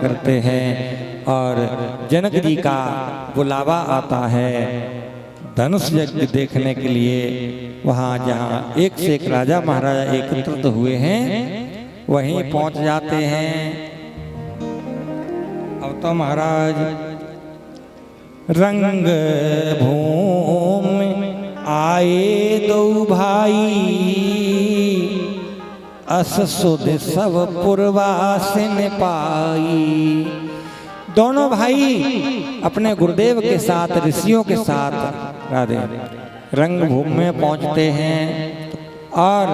करते हैं और जनक जी का बुलावा आता है धनुष यज्ञ देखने के लिए। वहाँ जहाँ एक से एक राजा महाराजा एकत्रित हुए हैं वहीं पहुंच जाते हैं। अब तो महाराज रंग भूमि आए दो भाई, अस सुध सब पुरवासिन पाई। दोनों भाई अपने गुरुदेव के साथ ऋषियों के साथ राधे रंगभूमि में पहुंचते हैं और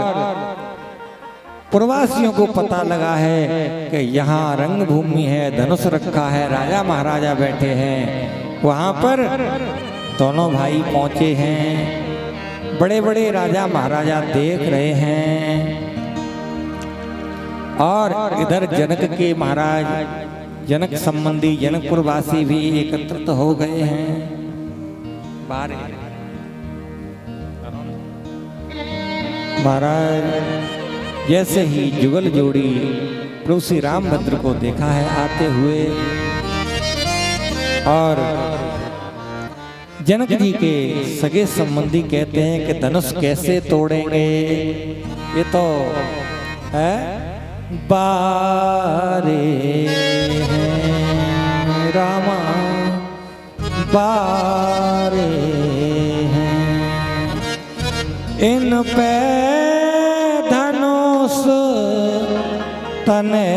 पुरवासियों को पता लगा है कि यहाँ रंगभूमि है, धनुष रखा है, राजा महाराजा बैठे हैं। वहाँ पर दोनों भाई पहुंचे हैं, बड़े बड़े राजा महाराजा देख रहे हैं और इधर जनक के महाराज जनक संबंधी जनकपुरवासी भी एकत्रित हो गए हैं। महाराज जैसे ही जुगल जोड़ी प्रभु श्री रामभद्र को देखा है आते हुए और जनक जी के सगे संबंधी कहते हैं कि धनुष कैसे तोड़ेंगे, ये तो है बारे हैं रामा बारे हैं, इन पे धनुष तने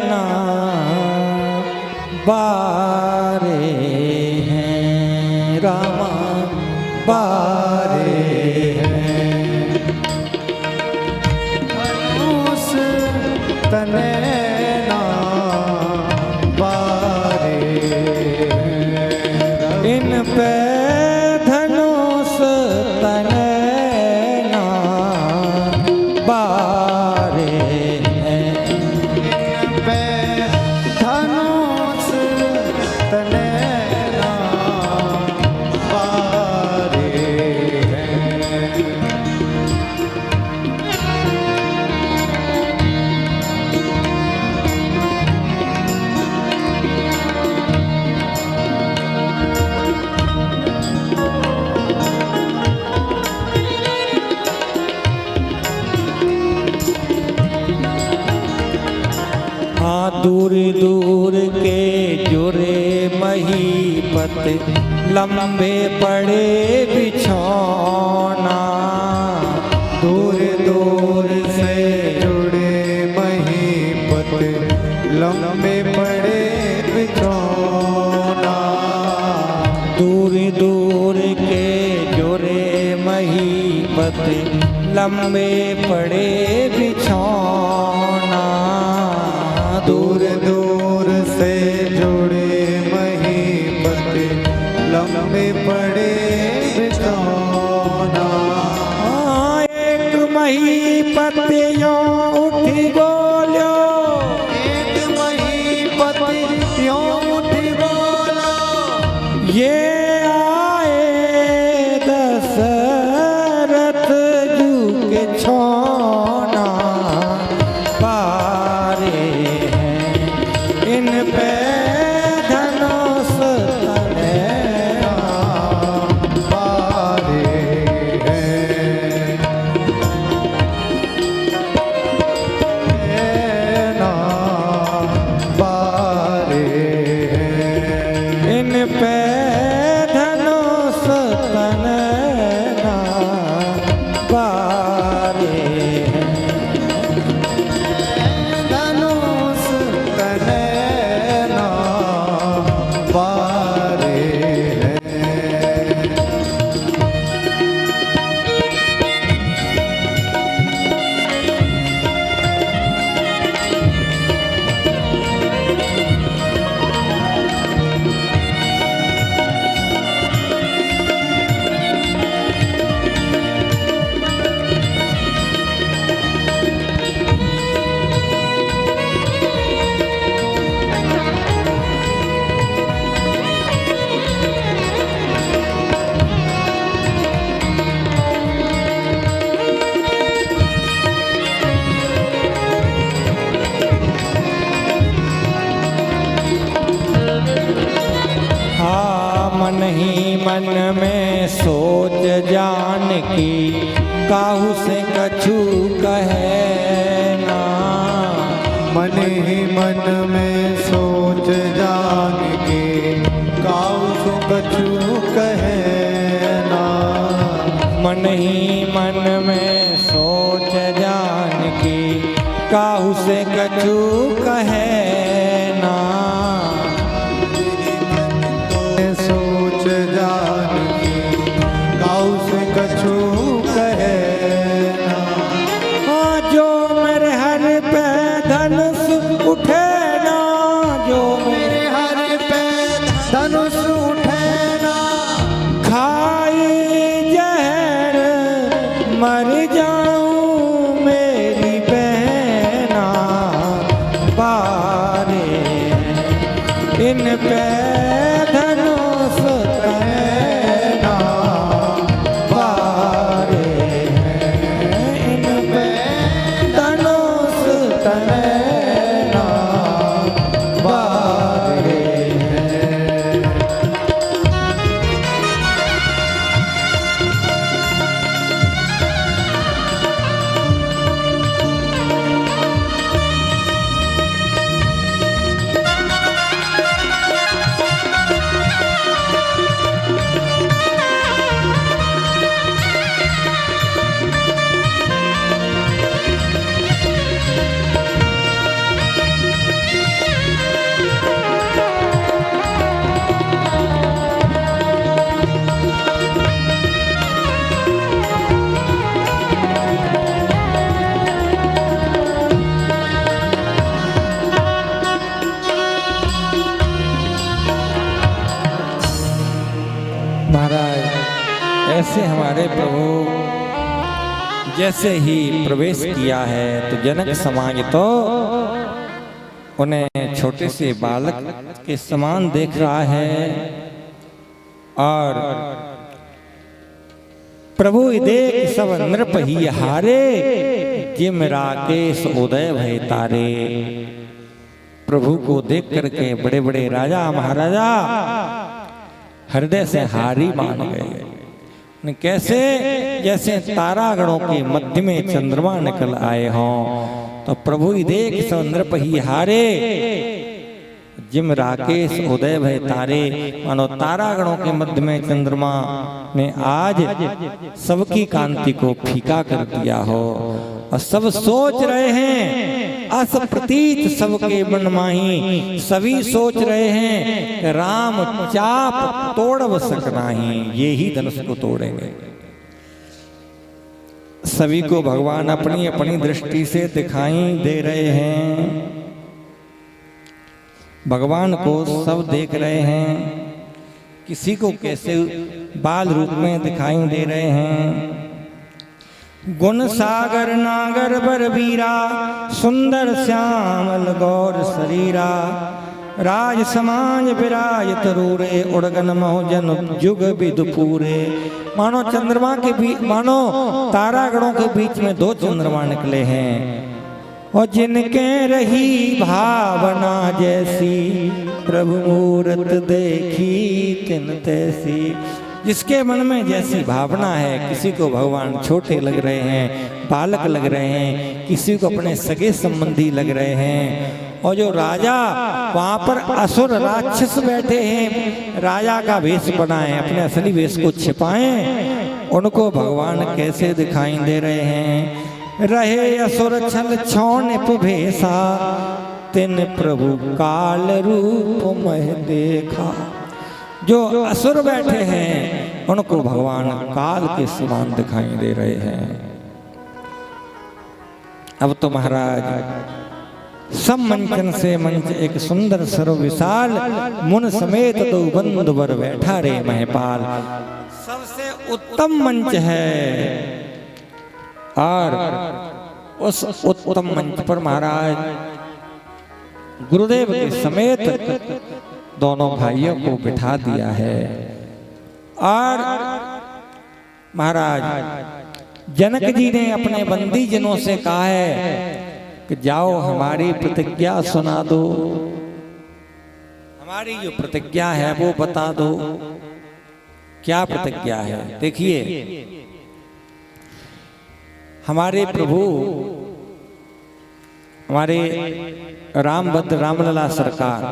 ना बारे हैं रामा बारे हैं, धनुष तने ना बारे हैं, इन पे धनुष तने ना बारे हैं, इन पे धनुष तने ना बारे हैं। हाँ दूर दूर के जुरे महीपत लंबे पड़े बिछौना, दूर दूर से जुड़े महीपत लंबे पड़े बिछौना, दूर दूर के जुरे महीपत लंबे पड़े बिछौना, दूर दूर से जुड़े महीपत लंबे पड़े बिछौना। एक महीपत यों उठी बोलो, एक महीपत यों उठी बोलो, ये आए दशरथ जू के छोना पारे हैं, इन पे धनुष तने ना बारे हैं, ना बारे हैं, इन पे में सोच जान की, काहू से कछु कहे ना। मन ही मन में सोच जान के, काहू से कछु कहे ना। मन ही मन में सोच जान की, काहू से कछु कहे ना। सोच जान की, काहू से कछु कहे ना। हाँ, जो मेरे हर पे धनुष उठे ना, जो मेरे हर पे धनुष उठे ना। खाई जहर मर जाऊं मेरी बहना, बारे इन पे धनुष तैना, बारे इन पे धनुष तैना, बारे महाराज, ऐसे हमारे प्रभु जैसे ही प्रवेश किया है तो जनक समाज तो उन्हें छोटे से बालक के समान देख रहा है। और प्रभु देख सब नृप ही हारे, जिम राकेश उदय भय तारे। प्रभु को देख करके बड़े बड़े राजा महाराजा हृदय से हारी मान गए। कैसे? जैसे तारागणों के मध्य में चंद्रमा निकल आए हों। तो प्रभु ही देख सब नृप ही हारे, जिम राकेश उदय भय तारे। मानो तारागणों के मध्य में चंद्रमा ने आज सबकी कांति को फीका कर दिया हो। और सब सोच रहे हैं, अस प्रतीत सबके मन माही, सभी सोच रहे हैं कि राम चाप तोड़ सकना ही, ये ही धनुष को तोड़ेंगे। सभी को भगवान अपनी अपनी दृष्टि से दिखाई दे रहे हैं। भगवान को सब देख रहे हैं, किसी को कैसे बाल रूप में दिखाई दे रहे हैं। गुण सागर नागर बरबीरा, सुंदर श्यामल गौर शरीरा। राज समाज विराज तरूरे, उड़गन मोहजन जुग विदु पूरे। मानो चंद्रमा के बीच, मानो तारागणों के बीच में दो चंद्रमा निकले हैं। और जिनके रही भावना जैसी, प्रभु मूरत देखी तिन तैसी। जिसके मन में जैसी भावना है, किसी को भगवान छोटे लग रहे हैं, बालक लग रहे हैं, किसी को अपने सगे संबंधी लग रहे हैं। और जो राजा वहां पर असुर राक्षस बैठे हैं, राजा का वेश बनाए, अपने असली वेश को छिपाएं, उनको भगवान कैसे दिखाई दे रहे हैं। रहे असुर छल छौनिप भेसा, तिन प्रभु काल रूप मह देखा। जो असुर बैठे हैं उनको भगवान काल के समान दिखाई दे रहे हैं। अब तो महाराज सब मंचन से मंच एक सुंदर सर्व विशाल, मुन समेत दो बंधु बर बैठा रे महपाल। सबसे उत्तम मंच है। और उस उत्तम मंच पर महाराज गुरुदेव के समेत दोनों भाइयों को बिठा दिया है। और महाराज जनक जी ने अपने बंदी जनों से कहा है कि जाओ हमारी प्रतिज्ञा सुना दो, हमारी जो प्रतिज्ञा है वो बता दो। क्या प्रतिज्ञा है? देखिए, हमारे प्रभु, हमारे रामभद्र रामलला सरकार,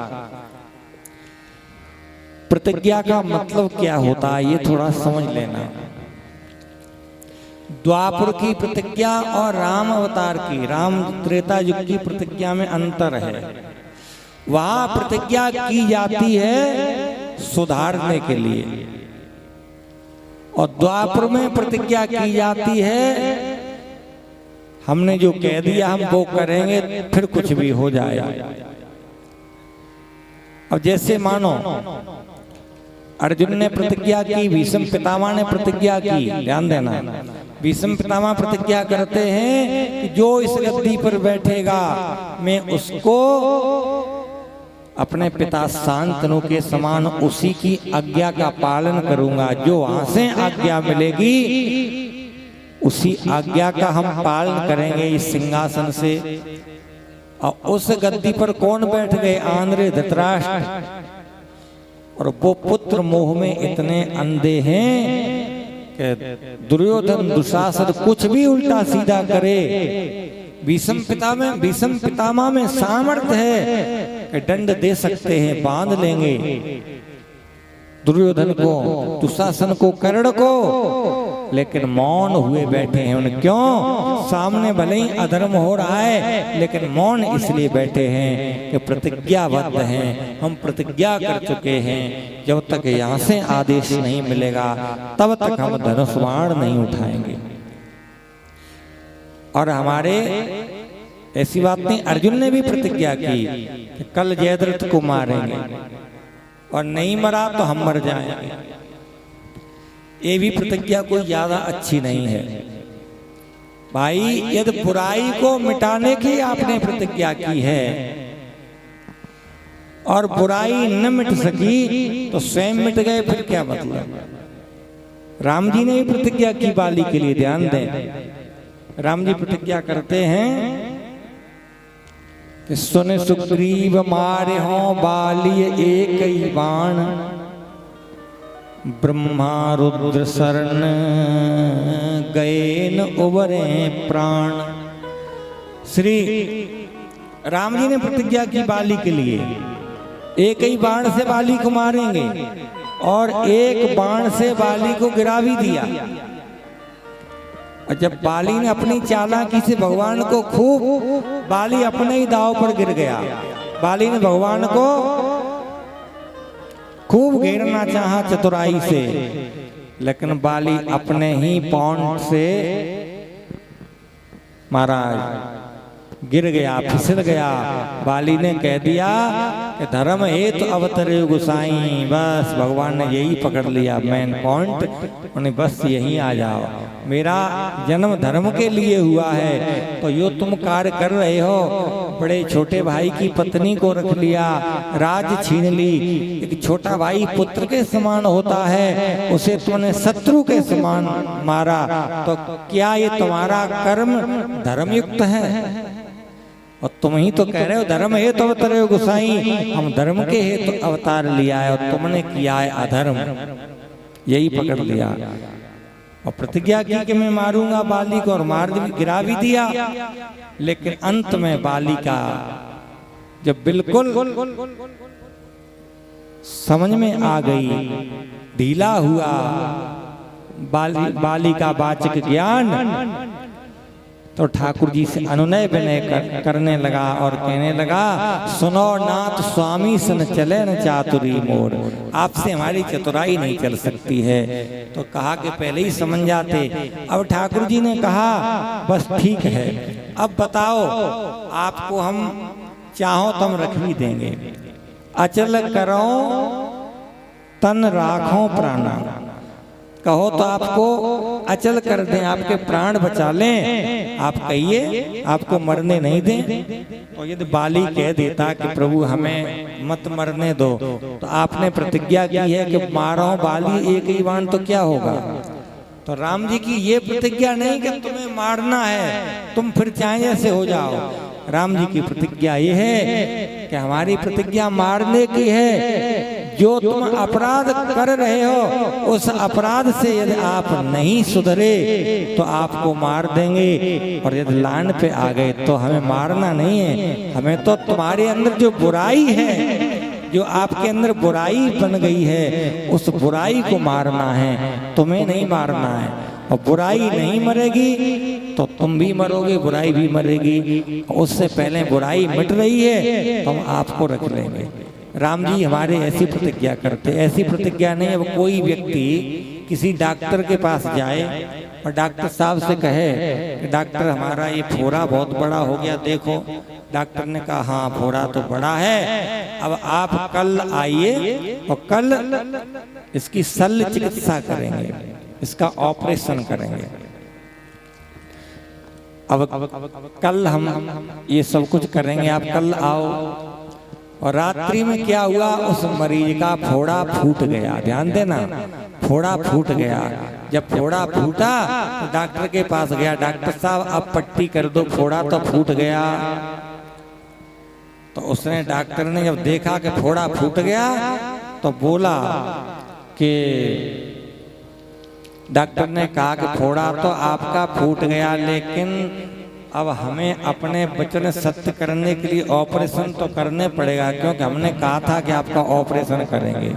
प्रतिज्ञा का मतलब क्या होता है ये थोड़ा समझ लेना। द्वापर की प्रतिज्ञा और राम अवतार की, राम त्रेता युग की प्रतिज्ञा में अंतर है। वहां प्रतिज्ञा की जाती है सुधारने के लिए, और द्वापर में प्रतिज्ञा की जाती है हमने जो कह दिया हम वो करेंगे, फिर कुछ भी हो जाए। अब जैसे मानो अर्जुन ने प्रतिज्ञा की, भीष्म पितामह ने प्रतिज्ञा की, ध्यान देना, भीष्म पितामह प्रतिज्ञा करते हैं कि जो इस गद्दी पर बैठेगा मैं उसको अपने पिता शांतनु के समान उसी की आज्ञा का पालन करूंगा। जो वहां से आज्ञा मिलेगी उसी आज्ञा का हम पालन करेंगे इस सिंहासन से। और उस गद्दी पर कौन बैठ गए? आंध्र धृतराष्ट्र। और वो पुत्र मोह में इतने अंधे हैं कि दुर्योधन दुशासन कुछ भी उल्टा सीधा करे। भीष्म पितामह में सामर्थ्य है कि दंड दे सकते हैं, बांध लेंगे दुर्योधन को, दुशासन को, कर्ण को, लेकिन मौन हुए बैठे हैं। उन्हें क्यों? सामने भले ही अधर्म हो रहा है, लेकिन मौन इसलिए बैठे हैं कि प्रतिज्ञाबद्ध हैं, हम प्रतिज्ञा कर चुके हैं, जब तक यहाँ से आदेश नहीं मिलेगा तब तक हम धनुष बाण नहीं उठाएंगे। और हमारे ऐसी बात नहीं, अर्जुन ने भी प्रतिज्ञा की कि कल जयद्रथ को मारेंगे, और नहीं मरा तो हम मर जाएंगे। ये भी प्रतिज्ञा कोई ज्यादा अच्छी नहीं है भाई। यदि बुराई को मिटाने की आपने प्रतिज्ञा की है और बुराई न मिट सकी तो स्वयं मिट गए, फिर क्या मतलब? राम जी ने भी प्रतिज्ञा की बाली के लिए, ध्यान दें। राम जी प्रतिज्ञा करते हैं कि सुन सुग्रीव मारे हों बाली एक ही बाण, ब्रह्मा रुद्र शरण गए न उबरे प्राण। श्री राम जी ने प्रतिज्ञा की बाली के लिए, एक ही बाण से बाली को मारेंगे, और एक बाण से बाली को गिरा भी दिया। और जब बाली ने अपनी चालाकी से भगवान को खूब, बाली अपने ही दांव पर गिर गया। बाली ने भगवान को खूब घेरना चाहा चतुराई से, लेकिन बाली अपने ही पौंड से महाराज गिर गया, फिसल गया। बाली ने कह दिया कि धर्म हेतु अवतरे गोसाई। बस भगवान ने यही पकड़ लिया मेन पॉइंट, उन्हें बस यहीं आ जाओ, मेरा जन्म धर्म के लिए हुआ है, तो यो तुम कार्य कर रहे हो। बड़े छोटे भाई की पत्नी को रख लिया, राज छीन ली। एक छोटा भाई पुत्र के समान होता है, उसे तुमने शत्रु के समान मारा, तो क्या ये तुम्हारा कर्म धर्मयुक्त है? और तुम ही तो कह रहे हो धर्म हेतु अवतरे गोसाई, हम धर्म के हेतु अवतार लिया है, और तुमने किया है अधर्म। यही पकड़ लिया और प्रतिज्ञा की कि मैं मारूंगा बाली को, और मार गिरा भी दिया। लेकिन अंत में बाली का जब बिल्कुल समझ में आ गई, ढीला हुआ बाली का वाचक ज्ञान, तो ठाकुर जी से अनुनय विनय करने लगा और कहने लगा, सुनो नाथ स्वामी सन चले न चातुरी मोर, आपसे हमारी चतुराई नहीं चल सकती है। तो कहा कि पहले ही समझ जाते। अब ठाकुर जी ने कहा बस ठीक है, अब बताओ, आपको हम चाहो तो हम रख भी देंगे। अचल करो तन राखो प्राणा, कहो तो आपको अचल कर दें, आपके प्राण बचा लें। आप कहिए आपको मरने नहीं दें। तो यदि बाली कह देता कि प्रभु हमें मत मरने दो, तो आपने प्रतिज्ञा की है कि मारो बाली एक ही बाण, तो क्या होगा? तो राम जी की ये प्रतिज्ञा नहीं कि तुम्हें मारना है, तुम फिर चाहे जैसे हो जाओ। राम जी की प्रतिज्ञा ये है कि हमारी प्रतिज्ञा मारने की है, जो तुम अपराध कर रहे हो उस अपराध से यदि आप नहीं सुधरे तो आपको मार देंगे, और यदि लान पे आ गए तो हमें मारना नहीं है, हमें तो तुम्हारे अंदर जो बुराई है, जो आपके अंदर बुराई बन गई है, उस बुराई को मारना है, तुम्हें नहीं मारना है। और बुराई नहीं मरेगी तो तुम भी मरोगे, बुराई भी मरेगी। उससे पहले बुराई मिट रही है तो हम आपको रख लेंगे। राम जी हमारे ऐसी प्रतिज्ञा करते, ऐसी प्रतिज्ञा नहीं। अब कोई व्यक्ति किसी डॉक्टर के पास जाए और डॉक्टर साहब से कहे कि डॉक्टर हमारा ये फोड़ा बहुत बड़ा हो गया, देखो। डॉक्टर ने कहा हाँ फोड़ा तो बड़ा है, अब आप कल आइए और कल इसकी शल्य चिकित्सा करेंगे, इसका ऑपरेशन करेंगे। अब कल हम ये सब कुछ करेंगे, आप कल आओ। और रात्रि में क्या हुआ, उस मरीज का फोड़ा फूट गया। ध्यान देना, फोड़ा फूट गया। जब फोड़ा फूटा तो डॉक्टर के पास गया, डॉक्टर साहब अब पट्टी कर दो, फोड़ा तो फूट गया। तो उसने, डॉक्टर ने जब देखा कि फोड़ा फूट गया तो बोला कि, डॉक्टर ने कहा कि फोड़ा तो आपका फूट गया, लेकिन अब हमें अपने वचन सत्य करने के लिए ऑपरेशन तो करने पड़ेगा, क्योंकि हमने कहा था कि आपका ऑपरेशन करेंगे,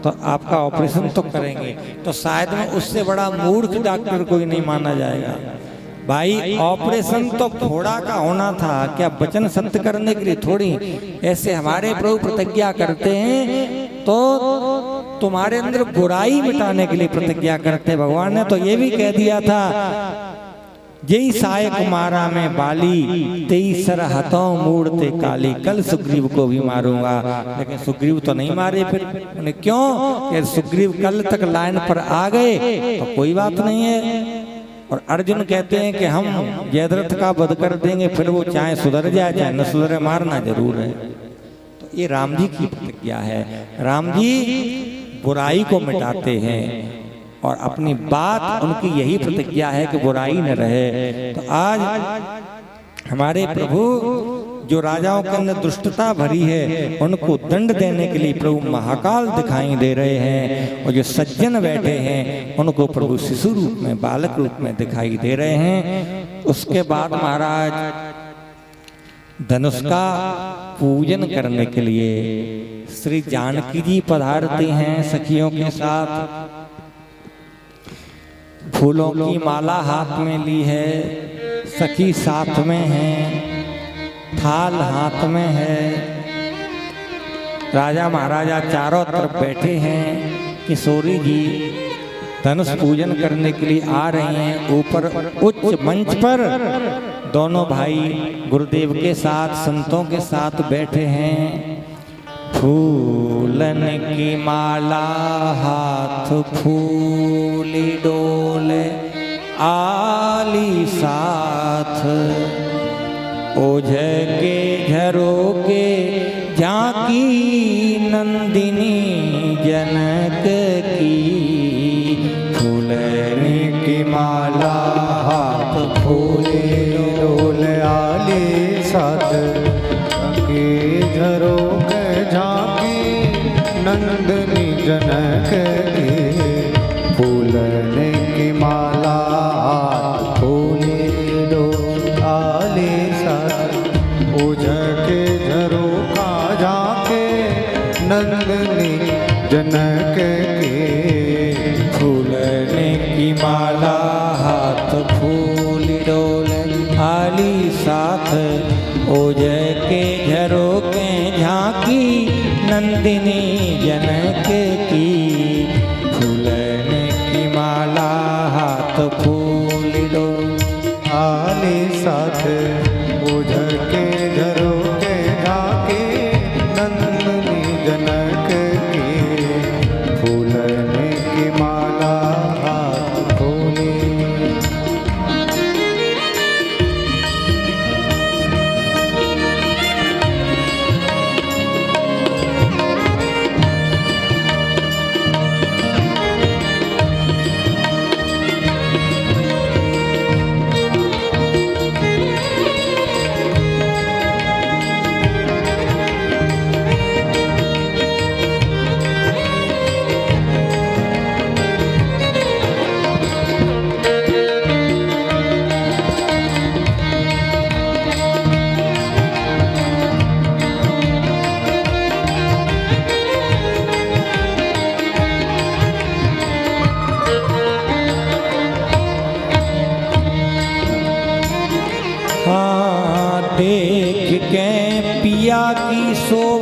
तो आपका ऑपरेशन तो करेंगे। तो शायद में उससे बड़ा मूर्ख डॉक्टर कोई नहीं माना जाएगा। भाई ऑपरेशन तो फोड़ा का होना था, क्या वचन सत्य करने के लिए थोड़ी। ऐसे हमारे प्रभु प्रतिज्ञा करते हैं तो तुम्हारे अंदर बुराई मिटाने के लिए प्रतिज्ञा करते। भगवान ने तो ये भी कह दिया था, जय साय कुमारा में बाली, तेई सर हथों मूड़ते काली। कल सुग्रीव को भी मारूंगा, लेकिन सुग्रीव तो नहीं मारे। फिर उन्हें क्यों, कि सुग्रीव कल तक लाइन पर आ गए तो कोई बात नहीं है। और अर्जुन कहते हैं कि हम जयद्रथ का वध कर देंगे, फिर वो चाहे सुधर जाए चाहे न सुधरे, मारना जरूर है। तो ये राम जी की प्रतिज्ञा है। राम जी बुराई को मिटाते हैं और अपनी बात, उनकी यही प्रतिज्ञा है कि बुराई न रहे। तो आज हमारे प्रभु जो राजाओं के अंदर दुष्टता भरी है उनको दंड देने के लिए प्रभु महाकाल दिखाई दे रहे हैं, और जो सज्जन बैठे हैं उनको प्रभु शिशु रूप में, बालक रूप में दिखाई दे रहे हैं। उसके बाद महाराज धनुष का पूजन करने के लिए श्री जानकी जी पधारते हैं सखियों के साथ। फूलों की माला हाथ में ली है, सखी साथ में है, थाल हाथ में है। राजा महाराजा चारों तरफ बैठे हैं। किशोरी जी धनुष पूजन करने के लिए आ रही हैं। ऊपर उच्च मंच पर दोनों भाई गुरुदेव के साथ, संतों के साथ बैठे हैं। फूलन की माला हाथ फूली डोले आली साथ, ओझ के झरोके झांकी नंदिनी जनक की। फूलने की माला हाथ फूले डोले आली साथ, के झरोके झांकी नंदिनी जनक की। फूलने की माला हाथ फूले डोले आली साथ, ओझ के झरोका झांके नंदिनी जनक की। फूलने की माला हाथ फूल डोले आली साथ, ओझ के झरोके झांकी नंदिनी जनक की। फूलने की माला हाथ फूल डोले आली साथ, ओझ के झरोके झांके नंदिनी जनक की। फूलने की माला हाथ फूली।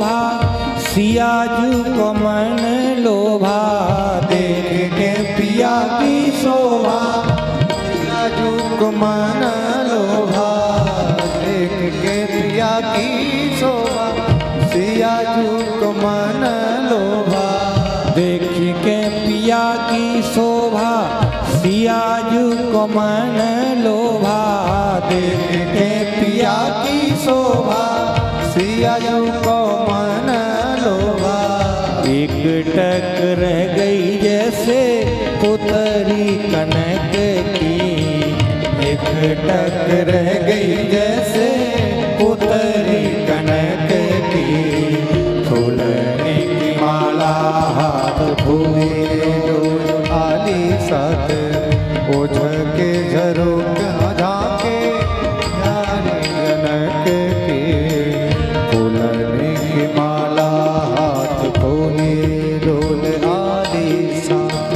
शोभा सिया जू को मन लोभा। देख के पिया की शोभा सिया जू को मन लोभा। देख के पिया की शोभा सिया जू को मन लोभा। देख के पिया की शोभा सिया जू को मन लोभा। देख के पिया की शोभा सिया जू को मन लोभा। एक टक रह गई जैसे पुतरी कनक की। एक टक रह गई जैसे पुतरी कनक की। फूलने की माला हाथ फूले डोल आली साथ। ओझ के झरोख झाके नारी जनक की। फूलने की माला हाथ फूले डोल आली साथ।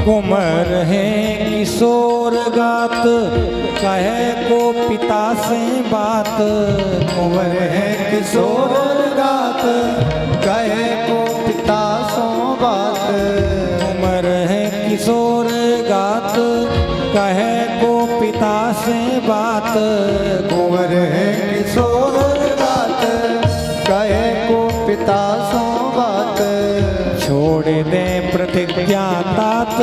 कुमर है किशोर गात कहे को पिता से बात। कुंवर है किशोर गात कहे को पिता सो बात। कुमर है किशोर गात कहे को पिता से बात। कुंवर है किशोर गात कहे को पिता सो बात। छोड़ दे प्रतिज्ञा तात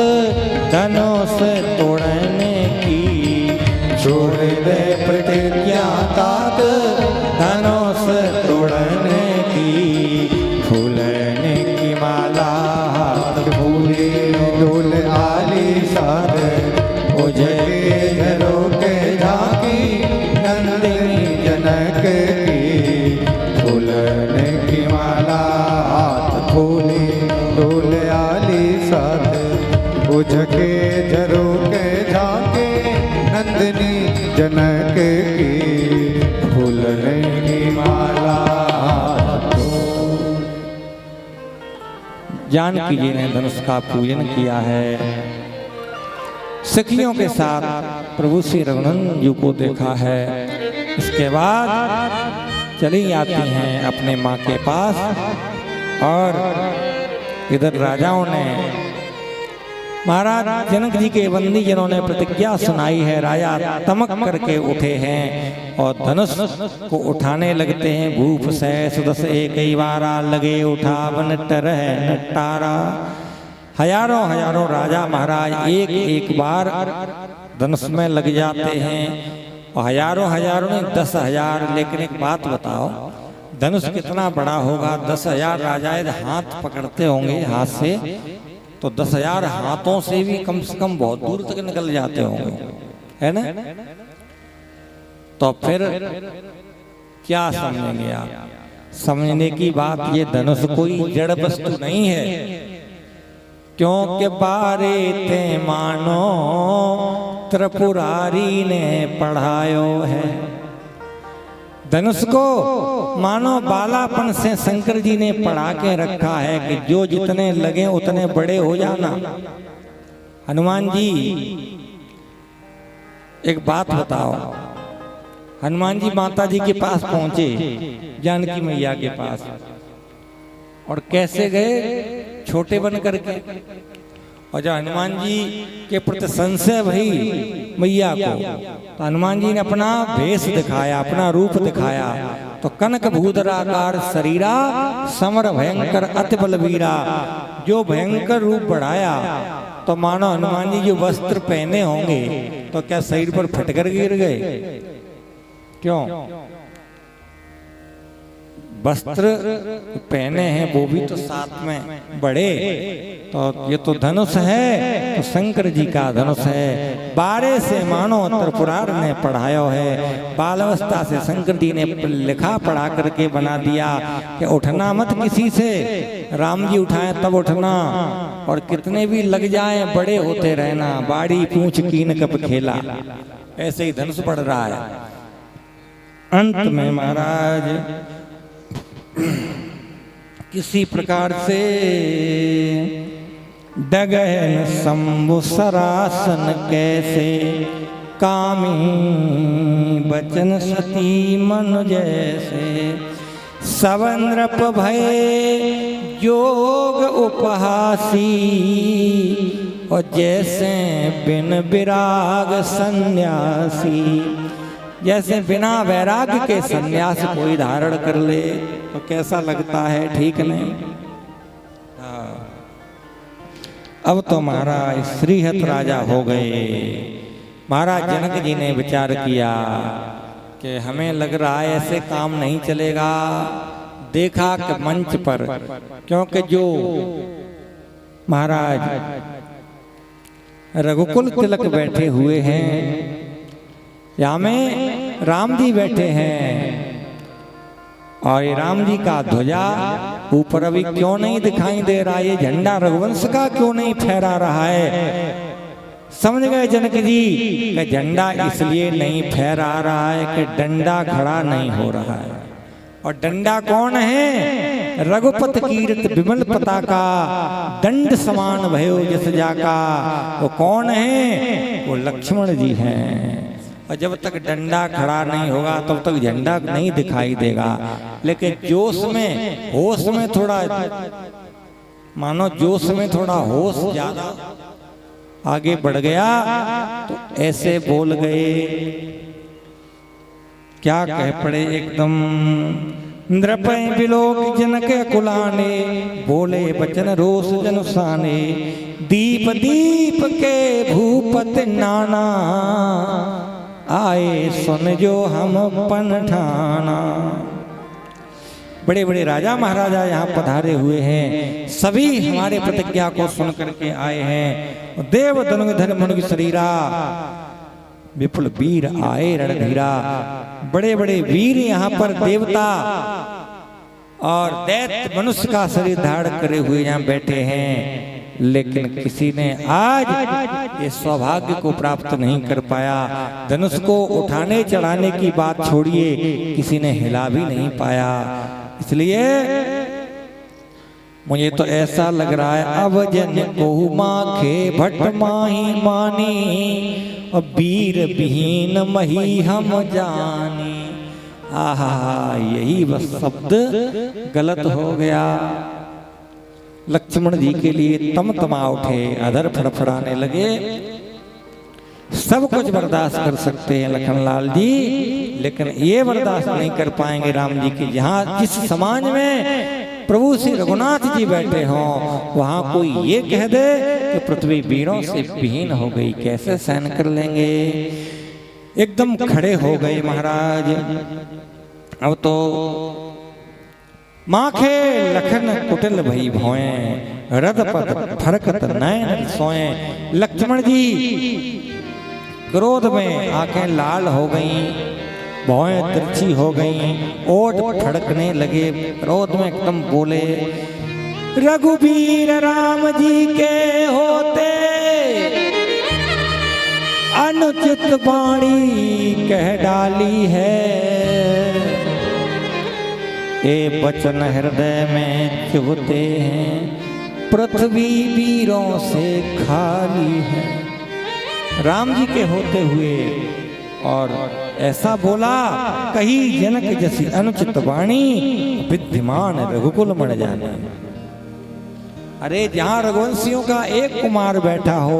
धनुष तोड़ने की। छोड़ दे प्रतिज्ञा तात धनुष तोड़ने की। फूलने की माला हाथ फूले डोल आली साथ। ओझ के झरोखे झांकी नंदिनी जनक की। फूलने की माला हाथ फूले डोल आली साथ। ओझ के झरोखे झांके नंदिनी जनक की। फूलने की माला हाथ जानकी जी ने धनुष का पूजन किया है। सखियों के साथ प्रभु श्री रघुनंदन जी को देखा है। इसके बाद चली आती हैं अपने माँ के पास। और इधर राजाओं ने महाराज जनक जी के बंदी जिन्होंने प्रतिज्ञा सुनाई है, राजा तमक करके उठे हैं और धनुष को उठाने लगते हैं। भूप से सुदस एक ही बारा लगे उठावन टरह नटारा। हजारों हजारों राजा महाराज एक एक बार धनुष में लग जाते हैं। और हजारों हजारों ने 10,000। लेकिन एक बात बताओ, धनुष कितना बड़ा होगा? 10,000 राजाएं हाथ पकड़ते होंगे हाथ से, तो 10,000 हाथों से भी कम से कम बहुत दूर तक निकल जाते होंगे, है ना? तो फिर क्या समझेंगे आप? समझने की बात, ये धनुष कोई जड़ वस्तु नहीं है। क्योंकि बारे ते मानो त्रिपुरारी ने पढ़ायो है। धनुष को मानो बालापन से शंकर जी ने पढ़ा के रखा है कि जो जितने लगे उतने बड़े हो जाना। हनुमान जी, एक बात बताओ, हनुमान जी माता जी के पास पहुंचे, जानकी मैया के पास, और कैसे गए? छोटे बन करके। और जब हनुमान जी के प्रति संशय भई मैया को, तो हनुमान जी ने अपना भेष दिखाया, अपना रूप दिखाया। तो कनक भूधराकार शरीरा समर भयंकर अति बलवीरा। जो भयंकर रूप बढ़ाया, तो मानो हनुमान जी जो वस्त्र पहने होंगे तो क्या शरीर पर फटकर गिर गए? क्यों? वस्त्र पहने हैं वो भी तो साथ में बड़े, तो ये तो धनुष है, तो शंकर जी का धनुष है। 12 से मानो त्रिपुरार ने पढ़ायो है। बाल अवस्था से शंकर जी ने लिखा पढ़ा करके बना दिया कि उठना मत किसी से, राम जी उठाए तब उठना, और कितने भी लग जाए बड़े होते रहना, बाड़ी पूंछ कीन कब खेला। ऐसे ही धनुष पढ़ रहा है। अंत में महाराज किसी प्रकार से डगहन शंभु सरासन कैसे, कामी बचन सती मन जैसे, सवंद्रप भय योग उपहासी, और जैसे बिन विराग सन्यासी। जैसे बिना वैराग्य के सन्यास कोई धारण कर ले तो कैसा लगता है, ठीक नहीं। अब तो महाराज श्रीहत राजा हो गए। महाराज जनक जी ने विचार किया कि हमें लग रहा है ऐसे काम नहीं चलेगा। देखा कि मंच पर, क्योंकि जो महाराज रघुकुल तिलक बैठे हुए हैं, यहाँ में राम जी बैठे हैं, और ये राम जी का ध्वजा ऊपर अभी क्यों नहीं दिखाई दे रहा, ये झंडा रघुवंश का क्यों नहीं फहरा रहा है। समझ गए जनक जी कि झंडा इसलिए नहीं फहरा रहा है कि डंडा खड़ा नहीं हो रहा है। और डंडा कौन है? रघुपत कीरत विमल पताका, दंड समान भयो जस जाका। वो कौन है? वो लक्ष्मण जी हैं। और जब तक डंडा खड़ा नहीं होगा तब तक झंडा नहीं दिखाई देगा। लेकिन जोश में, होश में थोड़ा, मानो जोश में थोड़ा होश ज्यादा आगे बढ़ गया तो ऐसे बोल गए, क्या कह पड़े एकदम। नृपय बिलोक जनक कुलाने, बोले बचन रोष जनुसाने। दीप दीप के भूपत नाना, आए सुन जो हम पन ठाना। बड़े बड़े राजा महाराजा यहाँ पधारे हुए हैं, सभी हमारे प्रतिज्ञा को सुन करके आए हैं। देव धनुधर मुनि शरीरा, विपुल वीर आए रणधीरा। बड़े बड़े वीर यहाँ पर देवता और दैत्य मनुष्य का शरीर धारण करे हुए यहाँ बैठे हैं। लेकिन किसी ने आज ये सौभाग्य को प्राप्त नहीं कर पाया। धनुष को उठाने चढ़ाने की बात छोड़िए, किसी ने हिला भी नहीं पाया। इसलिए मुझे तो ऐसा लग रहा है, अब जन को माखे भट माही मानी, और वीर विहीन मही हम जानी। आहा, यही बस शब्द गलत हो गया। लक्ष्मण जी के लिए तमतमा उठे, अधर फड़फड़ाने लगे। सब कुछ बर्दाश्त कर सकते हैं लखनलाल जी, लेकिन ये बर्दाश्त नहीं कर पाएंगे राम जी की। जहाँ जिस समाज में प्रभु श्री रघुनाथ जी बैठे हों, वहाँ कोई ये कह दे कि पृथ्वी वीरों से विहीन हो गई, कैसे सहन कर लेंगे। एकदम खड़े हो गए महाराज। अब तो माखे लखन कुटिल भई भोए, रदपद फरकत नयन सोए। लक्ष्मण जी क्रोध में आंखें लाल हो गईं, भौएं तिरछी हो गईं, ओठ फड़कने लगे। क्रोध में एकदम बोले, रघुवीर राम जी के होते अनुचित वाणी कह डाली है। ये वचन हृदय में चुभते हैं, पृथ्वी वीरों से खाली है। राम जी के होते हुए और ऐसा बोला, कही जनक जैसी अनुचित वाणी, विद्यमान रघुकुल मण जाने। अरे जहाँ रघुवंशियों का एक कुमार बैठा हो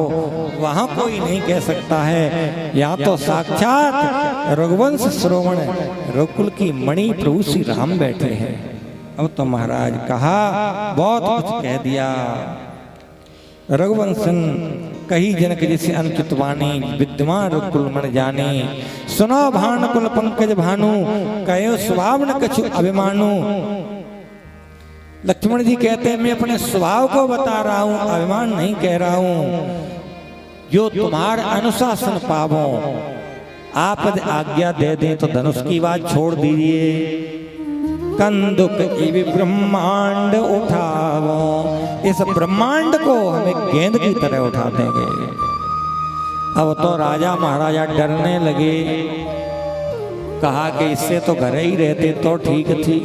वहां कोई नहीं कह सकता है। यहाँ तो साक्षात रघुवंश श्रोवण रघुकुल की मणि प्रभु श्री राम बैठे हैं। अब तो महाराज कहा, बहुत कुछ कह दिया। रघुवंशन कही जनक जैसे अनुचित वाणी विद्यमान रघुकुल मन जाने सुनो भान कुल पंकज भानु कहो स्वभाव न कछु अभिमानु। लक्ष्मण जी कहते हैं मैं अपने स्वभाव को बता रहा हूं, अभिमान नहीं कह रहा हूं। जो तुम्हारा अनुशासन पावो, आप यदि आज्ञा दे दें तो धनुष की बात छोड़ दीजिए। कंदुक इव ब्रह्मांड उठावो, इस ब्रह्मांड को हमें गेंद की तरह उठा देंगे। अब तो राजा महाराजा डरने लगे, कहा कि इससे तो घर ही रहते तो ठीक थी,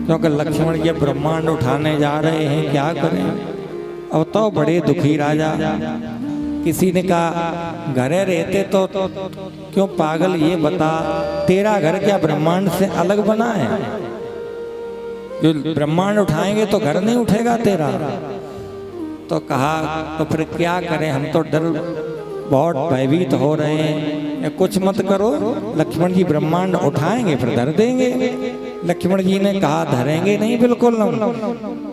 क्योंकि लक्ष्मण ये ब्रह्मांड उठाने जा रहे हैं, क्या करें। अब तो बड़े दुखी राजा। किसी ने कहा घरे रहते तो क्यों पागल, ये बता तेरा घर क्या ब्रह्मांड से अलग बना है? जो ब्रह्मांड उठाएंगे तो घर नहीं उठेगा तेरा। तो कहा तो फिर क्या करें, हम तो डर बहुत भयभीत हो रहे हैं, कुछ मत करो। लक्ष्मण जी ब्रह्मांड उठाएंगे फिर धर देंगे। लक्ष्मण जी ने कहा धरेंगे नहीं बिल्कुल हम।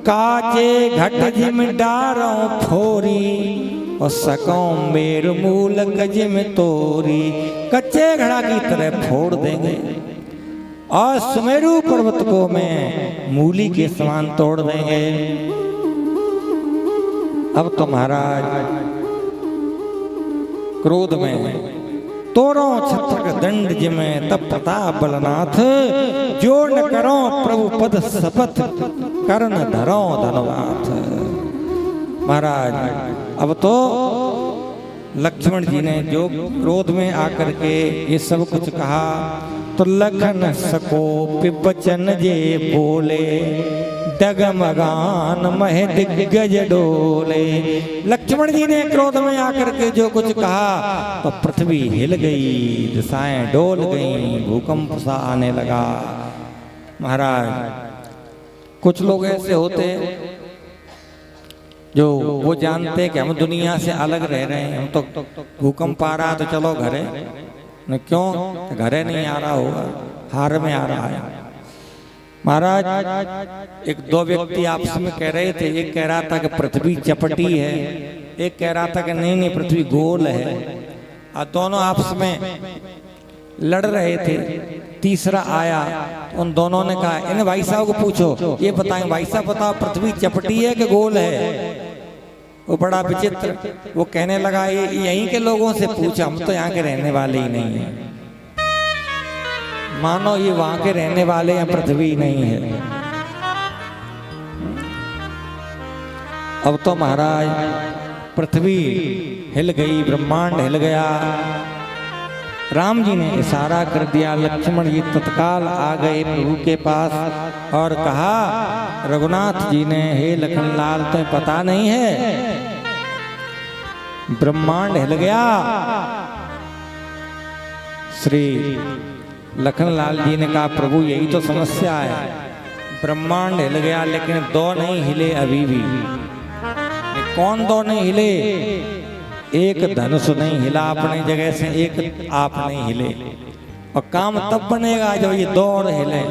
काचे घट जिम डारों फोरी और सको मेर मूल गज में तोरी, कच्चे घड़ा की तरह फोड़ देंगे और सुमेरु पर्वत को मैं मूली के समान तोड़ देंगे। अब तो महाराज क्रोध में तोड़ो छत्र दंड जिमे तब प्रताप बलनाथ, जो न करो प्रभु पद शपथ कर्ण धरो धनवाथ। महाराज अब तो लक्ष्मण जी ने जो क्रोध में आकर के ये सब कुछ कहा, तो लखन सको पिबचन जे बोले डगमगान मह दिग्गज डोले। लक्ष्मण जी ने क्रोध में आकर के जो कुछ कहा तो पृथ्वी हिल गई, दिशाएं डोल गईं, भूकंप सा आने लगा। महाराज कुछ लोग ऐसे होते जो वो जानते कि हम दुनिया से अलग रह रहे हैं, हम तो भूकंप आ रहा तो चलो घरे, न क्यों घरे नहीं आ रहा होगा, हार में आ रहा है। महाराज एक दो व्यक्ति आपस में कह रहे थे, एक कह रहा था कि पृथ्वी चपटी है, एक कह रहा था कि नहीं नहीं पृथ्वी गोल है, और दोनों आपस में लड़ रहे थे। तीसरा आया, उन दोनों ने कहा इन भाई साहब को पूछो, ये बताएं भाई साहब बताओ पृथ्वी चपटी है कि गोल है? वो बड़ा विचित्र, वो कहने लगा ये यहीं के लोगों से पूछा, हम तो यहाँ के रहने वाले ही नहीं है, मानो ये वहां के रहने वाले हैं, पृथ्वी नहीं है। अब तो महाराज पृथ्वी हिल गई, ब्रह्मांड हिल गया। राम जी ने इशारा कर दिया, लक्ष्मण जी तत्काल आ गए प्रभु के पास और कहा रघुनाथ जी ने, हे लखनलाल तुम्हें पता नहीं है ब्रह्मांड हिल गया। श्री लखनलाल जी ने कहा प्रभु यही तो समस्या है, ब्रह्मांड हिल गया लेकिन दो नहीं हिले अभी भी। कौन दो नहीं हिले? एक धनुष नहीं हिला अपनी जगह से, एक आप नहीं हिले। और काम तब बनेगा जब ये दो और हिले।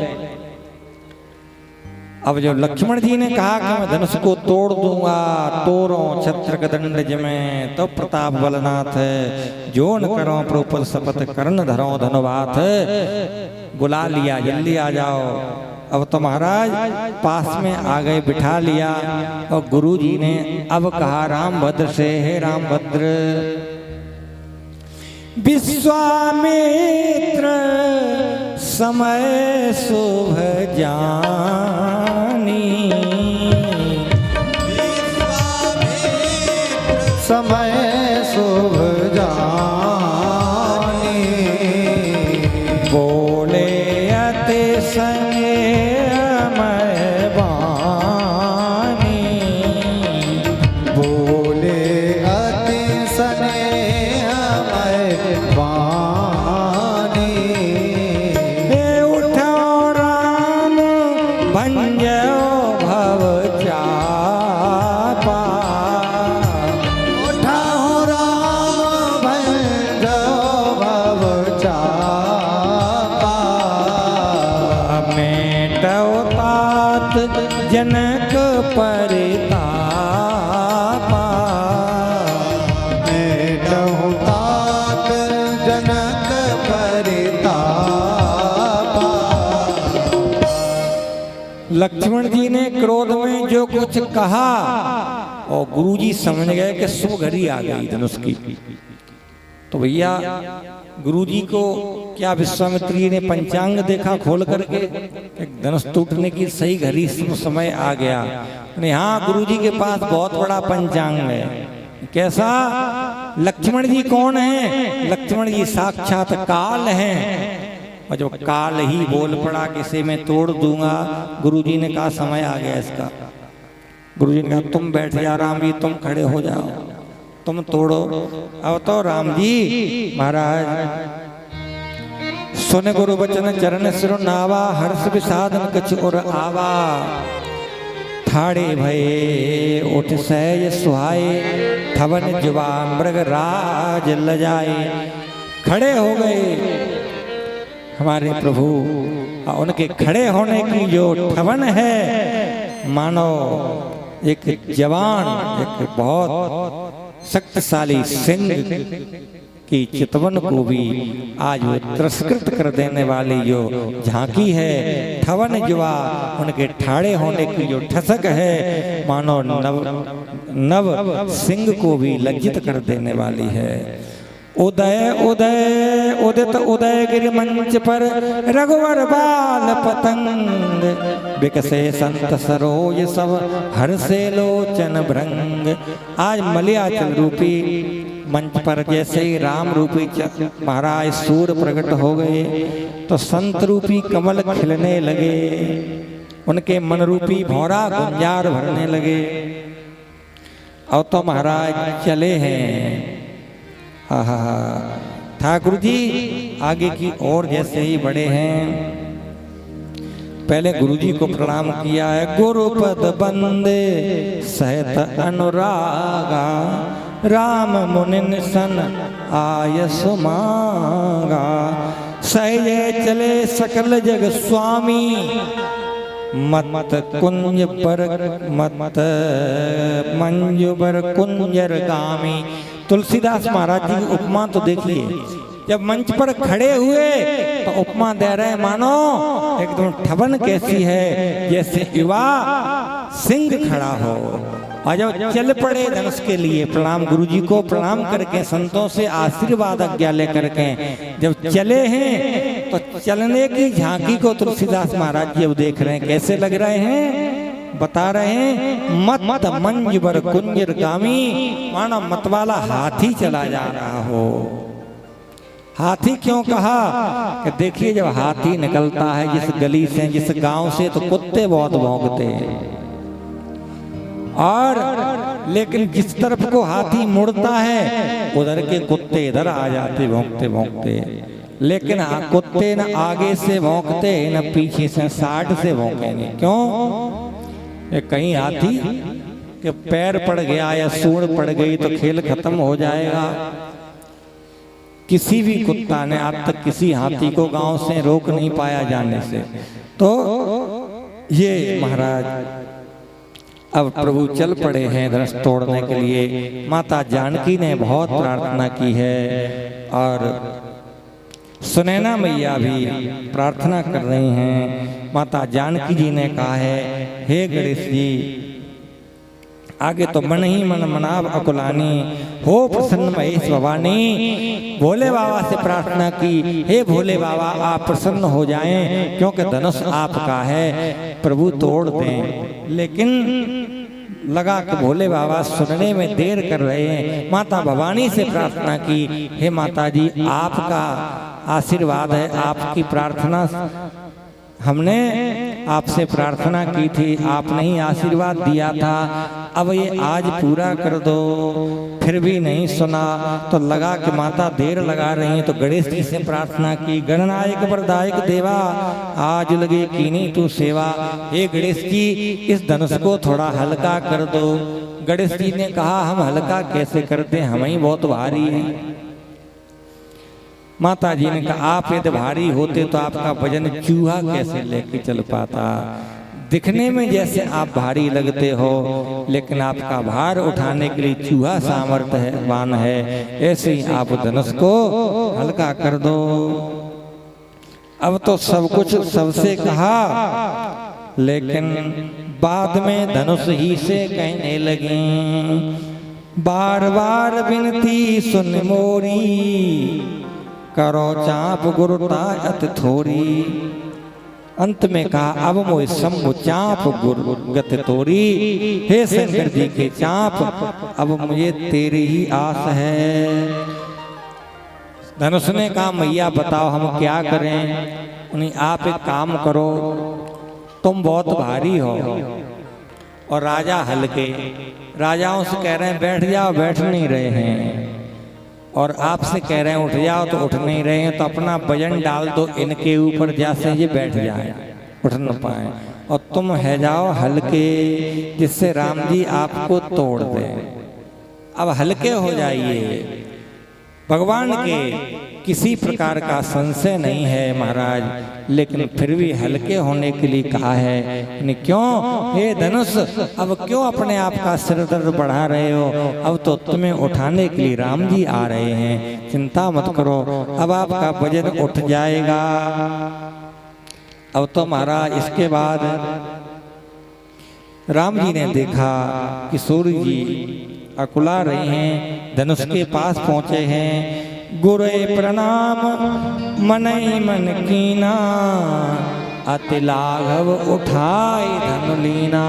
अब जो लक्ष्मण जी ने कहा कि मैं धनुष को तोड़ दूंगा, तोड़ो छत्र दंड जिमे तो प्रताप बलनाथ, जो न करो प्रोपद शपथ कर्ण धरो धनवाथ। बुला लिया, जल्दी आ जाओ। अब तो महाराज पास में आ गए, बिठा लिया। और गुरु जी ने अब कहा रामभद्र से, हे रामभद्र विश्वामित्र समय शुभ जानी, समय शुभ जानी, बोले अति संयमय वाणी, बोले अति स्नेहमय वाणी। हे उठो राम भंजो भव चापा, उठाओ राम भंजो भव चापा, मेटो तात जनक परितापा। लक्ष्मण जी ने क्रोध में जो कुछ कहा और गुरुजी समझ गए कि शुभ घड़ी आ गई धनुष की। तो भैया गुरुजी को क्या विश्वामित्र जी ने पंचांग देखा खोल करके, धनुष टूटने की सही घड़ी समय आ गया। हाँ, गुरुजी के पास बहुत बड़ा पंचांग है। कैसा? लक्ष्मण जी कौन है? लक्ष्मण जी साक्षात काल हैं। और जब काल ही बोल पड़ा कि इसे मैं तोड़ दूंगा, गुरुजी ने कहा समय आ गया इसका। गुरुजी ने कहा तुम बैठ जा राम जी, तुम खड़े हो जाओ, तुम तोड़ो। अब तो राम जी महाराज सुन गुरु बचन चरण सिर नावा, हर्ष विषादन कछ और आवा। ठाड़े भये उठ सहज सुहाए, थवन जुबा मृग राज लजाए। खड़े हो गए हमारे प्रभु। उनके खड़े होने की जो ठवन है, मानो एक जवान, एक बहुत शक्तिशाली सिंह की चितवन को भी आज वो तिरस्कृत कर देने वाली जो झांकी है, ठवन जुआ, उनके ठाड़े होने की जो ठसक है, मानो नव सिंह को भी लज्जित कर देने वाली है। उदय उदय उदित उदय गिर मंच पर, रघुवर बाल पतंग। बिकसे संत सरोज सब, हर्षे लोचन भृंग। आज मलयाचल रूपी मंच पर जैसे ही राम रूपी महाराज सूर्य प्रकट हो गए, तो संत रूपी कमल खिलने लगे, उनके मन रूपी भौरा गुंजार भरने लगे। और तो महाराज चले हैं। ठाकुर जी आगे की ओर जैसे ही बढ़े हैं, पहले गुरु जी को प्रणाम किया है। गुरुपद बंदे सहत अनुरागा, राम मुनि सन आय सुमागा। सहजे चले सकल जग स्वामी, मत कुंज पर मत मंजु पर कुंजर गामी। तुलसीदास महाराज जी की उपमा तो देखिए, जब मंच पर खड़े हुए तो उपमा दे रहे, मानो एकदम ठवन कैसी है, जैसे युवा सिंह खड़ा हो। और जब चल पड़े धनुष के लिए, प्रणाम गुरु जी को प्रणाम करके, संतों से आशीर्वाद आज्ञा लेकर के जब चले हैं, तो चलने की झांकी को तुलसीदास महाराज जी अब देख रहे हैं, कैसे लग रहे हैं बता रहे हैं। मत मंज बर कुंजर गामी, मानो मतवाला हाथी चला जा रहा हो। हाथी क्यों कहा? कि देखिए जब हाथी निकलता है जिस गली से, जिस गांव से, तो कुत्ते बहुत भौंकते हैं, और लेकिन जिस तरफ को हाथी मुड़ता है उधर के कुत्ते इधर आ जाते भौंकते भौंकते। लेकिन कुत्ते न आगे से भौंकते न पीछे से, साइड से भौंकेंगे। क्यों? कहीं हाथी के पैर पड़ गया या सूंड पड़ गई तो खेल खत्म हो जाएगा। किसी भी कुत्ता ने आज तक किसी हाथी को गांव से रोक नहीं पाया जाने से। तो ये महाराज अब प्रभु चल पड़े हैं धनुष तोड़ने के लिए। माता जानकी ने बहुत प्रार्थना की है, और सुनैना मैया भी प्रार्थना कर रही हैं। माता जानकी जी ने कहा है, हे गणेश जी, आगे तो मन ही मन मनाव अकुलानी, हो प्रसन्न महेश भवानी। भोले बाबा से प्रार्थना की, हे भोले बाबा आप प्रसन्न हो जाएं, क्योंकि धनुष आपका है, प्रभु तोड़ दें। लेकिन लगा कि भोले बाबा सुनने में देर कर रहे हैं। माता भवानी से प्रार्थना की, हे माता जी आपका आशीर्वाद है, आपकी प्रार्थना हमने आपसे प्रार्थना की थी, आपने ही आशीर्वाद दिया था, अब ये आज पूरा कर दो। फिर भी नहीं सुना, तो लगा कि माता देर लगा रही हैं, तो गणेश जी से प्रार्थना की, गणनायक वरदायक देवा आज लगे कीनी तू सेवा। हे गणेश जी इस धनुष को थोड़ा हल्का कर दो। गणेश जी ने कहा, हम हल्का कैसे करते, हम ही बहुत भारी हैं। माता जी ने कहा, आप यदि भारी होते तो आपका वजन चूहा कैसे लेके चल पाता। दिखने में जैसे आप भारी लगते हो, लेकिन आपका भार उठाने के लिए चूहा सामर्थ्यवान है। ऐसे ही आप धनुष को हल्का कर दो। अब तो सब कुछ सबसे कहा, लेकिन बाद में धनुष ही से कहने लगी, बार बार विनती सुन मोरी, करो चाप गुरुता अत थोरी। अंत में कहा अब मोहि शंभु चाप गुरु गत तोरी, हे शंकर जी के चाप अब मुझे तेरी ही आस है। धनुष ने कहा मैया बताओ हम क्या करें। उन्हें आप एक काम करो, तुम बहुत भारी हो और राजा हल्के, राजाओं से कह रहे हैं बैठ जाओ, बैठ नहीं रहे हैं, और आपसे कह रहे हैं उठ जाओ तो उठ नहीं रहे हैं, तो अपना वजन डाल दो इनके ऊपर जैसे ये बैठ जाए, उठ न पाए, और तुम है जाओ हल्के, जिससे राम जी आपको तोड़ दें। अब हल्के हो जाइए, भगवान के किसी प्रकार का संशय नहीं है महाराज, लेकिन फिर भी हल्के होने के लिए कहा है। क्यों हे धनुष, अब क्यों अपने आप का सिर दर्द बढ़ा रहे हो, अब तो तुम्हें उठाने के लिए राम जी आ रहे हैं, चिंता मत करो, अब आपका वजन उठ जाएगा। अब तो महाराज इसके बाद राम जी ने देखा कि सूर्य जी अकुला रहे हैं, धनुष के पास पहुंचे हैं। गुरे प्रणाम मनई मन कीना, अति लाघव उठाई धनुलीना।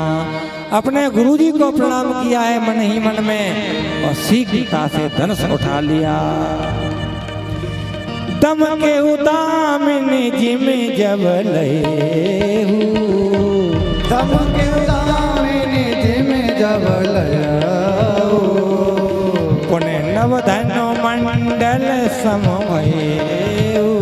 अपने गुरुजी को प्रणाम किया है मन ही मन में, और शीघ्रता से धनुष उठा लिया। दम के उदामिन जिम जब लयहु, दम के उदामिन जिम जब लयहु, पुण्य नव धनो मंडल समभयउ।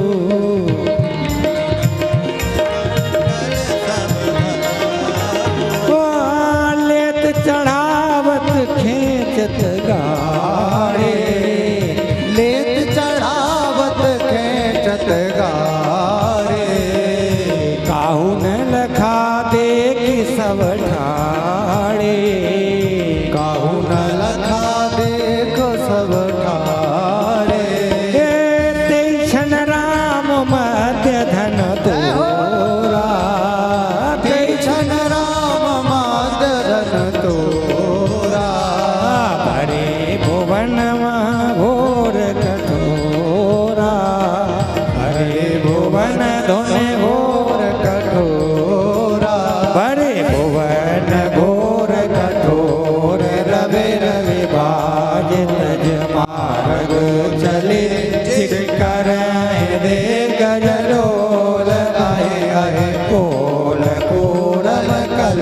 लेत चढ़ावत खेचत गाड़े, लेत चढ़ावत खेचत गाड़े, काहू न लखा देखी सब ठाड़े, काहू न लखा देख सब ठाड़े। तेईक्षण राम मध्य धन तोरा, तेईक्षण राम मध्य धन तोरा, भरे भुवन घोर कठोरा, भरे भुवन धुन घोर कठोरा, भरे भुवन घोर कठोर, रवि रवि बाजित मार्ग चले, कर दे गजलोल आए आए, कोल कोरल कल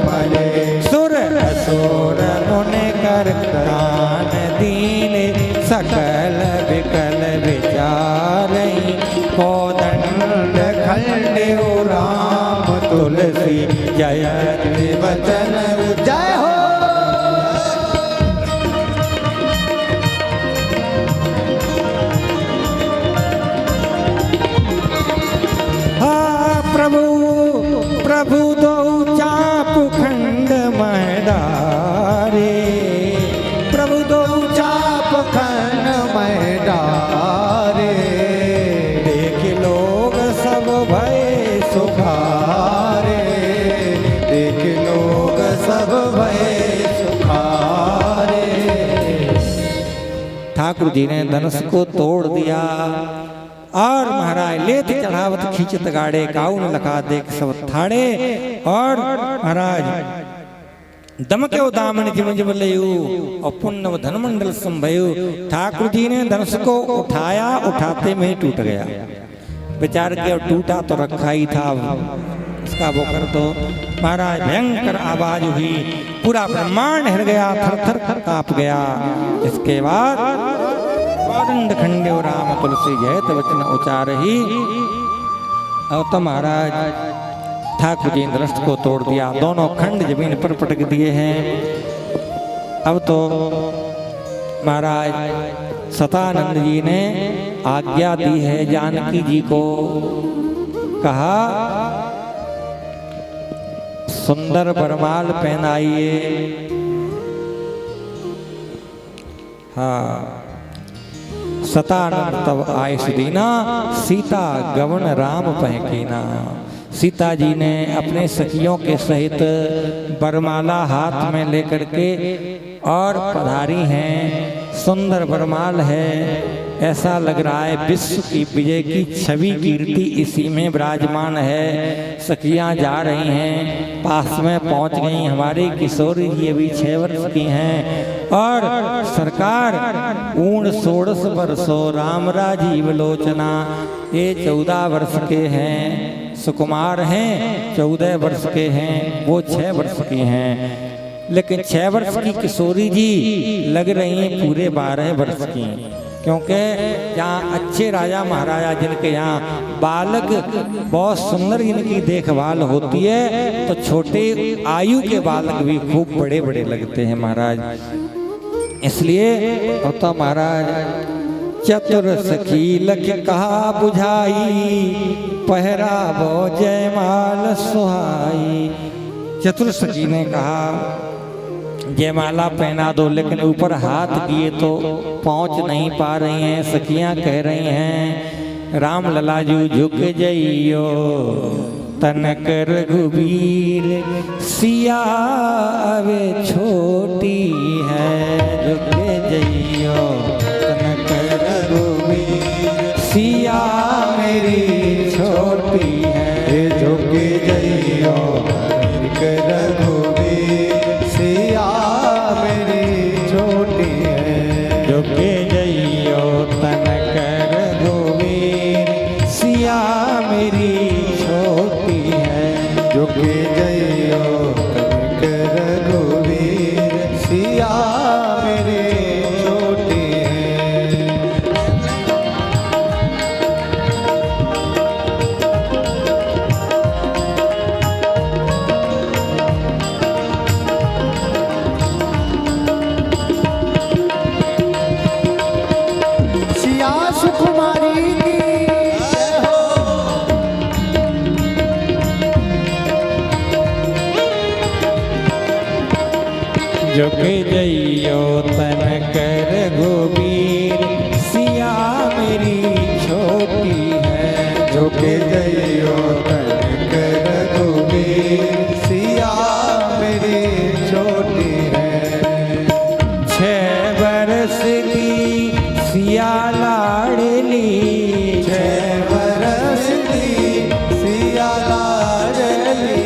मले, सुर असुर मुनि कर दान दीने, सकल विकल विचारई, कोदंड खंडे राम तुलसी, जयति वचन जय हो। प्रभु प्रभु दो चाप खंड महडारे, प्रभु दो चाप खंड महडारे, देख लोग सब भय सुखारे, देख लोग सब भय सुखारे। ठाकुर जी ने धनुष को तोड़ दिया, और महाराज लेत चढ़ावत खींचत गाड़े, काऊ न लखा देख सब थाड़े, और महाराज दम के दामन जिम जिम लयू, और पुण्य धनमंडल संभयु। ठाकुर जी ने धनुष को उठाया, उठाते में टूट गया, बेचार के टूटा तो रखा ही था, उसका वो कर दो। महाराज भयंकर आवाज हुई, पूरा ब्रह्मांड हिल गया, थर थर कांप गया। इसके बाद खंडे राम तुलसी जयत वचन उचारही। अब तो महाराज ठाकुर जी ने दृष्ट को तोड़ दिया, दोनों खंड जमीन पर पटक दिए हैं। अब तो महाराज सतानंद जी ने आज्ञा दी है जानकी जी को, कहा सुंदर बरमाल पहनाइए। हाँ, सतानंद तब आयस दीना, सीता गवन राम पहकीना। सीता जी ने अपने सखियों के सहित वरमाला हाथ में लेकर के और पधारी हैं। सुंदर वरमाल है, ऐसा लग रहा है विश्व की विजय की छवि कीर्ति इसी में विराजमान है। सखियां जा रही हैं, पास में पहुंच गई। हमारी किशोरी जी अभी 6 वर्ष की हैं और सरकार ऊण 16 वर्षो राम राजीव लोचना, ये 14 वर्ष के हैं। सुकुमार हैं, 14 वर्ष के हैं, वो 6 वर्ष की हैं। लेकिन 6 वर्ष की किशोरी जी लग रही हैं पूरे 12 वर्ष की, क्योंकि यहाँ अच्छे राजा महाराजा जिनके यहाँ बालक बहुत सुंदर इनकी देखभाल होती है, तो छोटे आयु के बालक भी खूब बड़े बड़े लगते हैं महाराज। इसलिए होता महाराज, चतुर सखी लख कहा बुझाई, पहरावो जयमाल सुहाई। चतुर सखी ने कहा जयमाला पहना दो, लेकिन ऊपर हाथ किए तो पहुंच नहीं पा रही हैं। सखियां कह रही हैं राम ललाजू झुक जइयो, तनक रघुवीर सिया वे छोटी है। झुक जइयो तनक रघुवीर सिया मेरी छोटी है। झुक जइयो तनक रघुवीर सिया मेरी छोटी है। झुक जइयो तनक रघुवीर सिया मेरी छोटी है। झुक जइयो तनक रघुवीर सिया मेरी छोटी है। सिया सुकुमारी की झुक जइयो तनक रघुवीर सिया मेरी छोटी है। झुक जइयो तनक रघुवीर सिया मेरी छोटी है। 6 वर्ष की सिया लाडली, 6 बरस की सिया लाडली।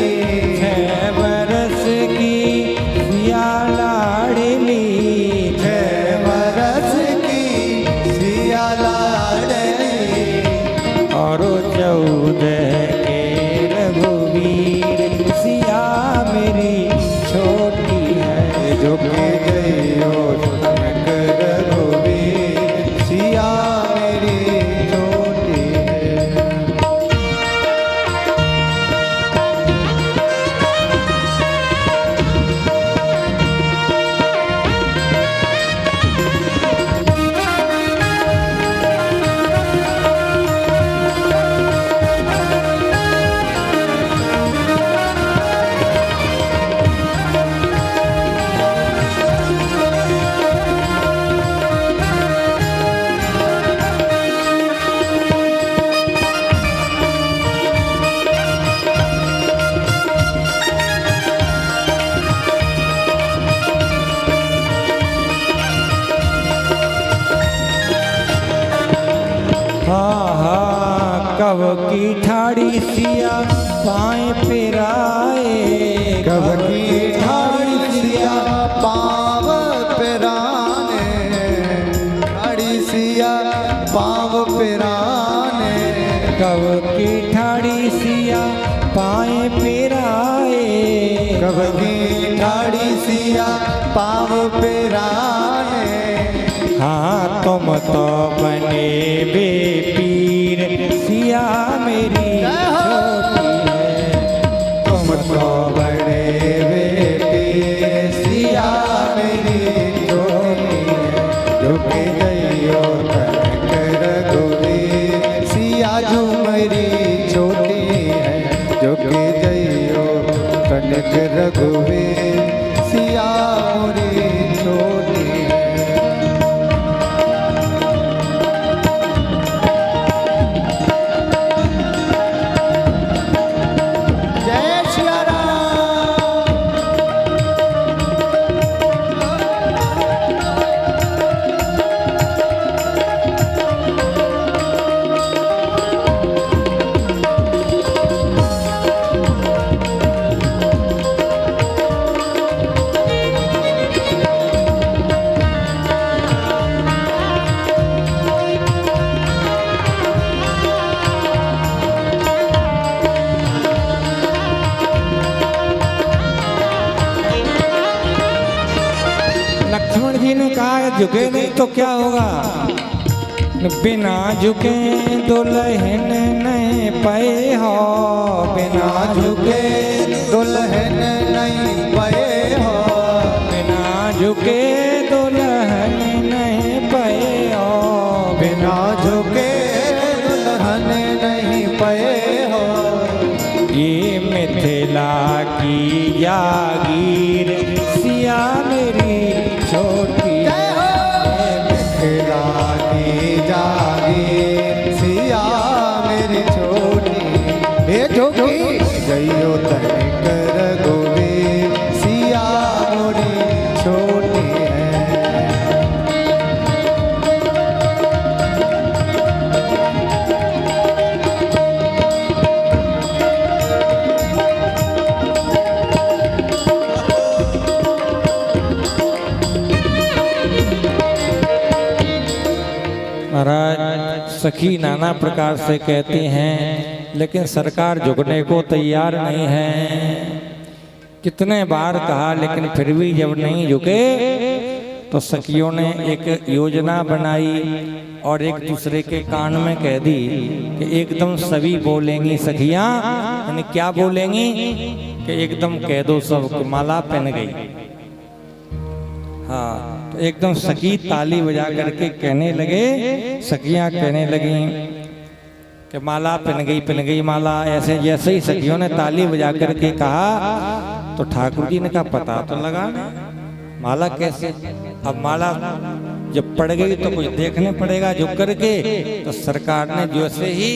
6 वर्ष की सिया लाडली, 6 बरस की सिया लाडली। और 14 के रघुवीर सिया मेरी छोटी है। झुक जइयो तनक रघुवीर सिया मेरी छोटी है। कब की ठाड़ी सिया पाए पिराए, कब की ठाड़ी सिया पाव पिराने। ठाड़ी सिया पाव पिराने। कब की ठाड़ी सिया पाए पिराए। कब की ठाड़ी सिया पाव पिराने। हाँ तुम तो बने बे पीर सिया मेरी छोटी है। तुम तो बड़े बेटे सिया मेरी छोटी है। झुक जइयो तनक रघुवीर सिया जो मेरी छोटी है। झुक जइयो तनक रघुवीर सिया मेरी छोटी है। झुके नहीं तो क्या होगा? बिना झुके दुल्हन नहीं पाए हो, बिना झुके दुल्हन नहीं पाए हो, बिना झुके दुल्हन नहीं पाए हो, बिना झुके दुल्हन नहीं पाए हो। ये मिथिला की जागीर सिया मेरी छोटी मिथिला की जागीर सिया मेरी छोटी, हे जोगी जइयो तनिकर गोरी सिया मोरी छोटी है। महाराज सखी नाना प्रकार से कहती हैं, लेकिन सरकार झुकने को तैयार नहीं है। कितने बार कहा लेकिन फिर भी जब नहीं झुके तो सखियों ने एक योजना बनाई और एक दूसरे के कान में कह दी कि एकदम सभी बोलेंगी सखियां, यानी क्या बोलेंगी कि एकदम कह दो सब कि माला पहन गई। हाँ, तो एकदम सखी ताली बजा करके कहने लगे, सखियां कहने लगी कि माला पहन गई माला। ऐसे जैसे ही सखियों ने ताली बजा करके कहा तो ठाकुर जी ने कहा पता तो लगा माला कैसे। अब माला जब पड़ गई तो कुछ देखने पड़ेगा झुक करके। तो सरकार ने जैसे ही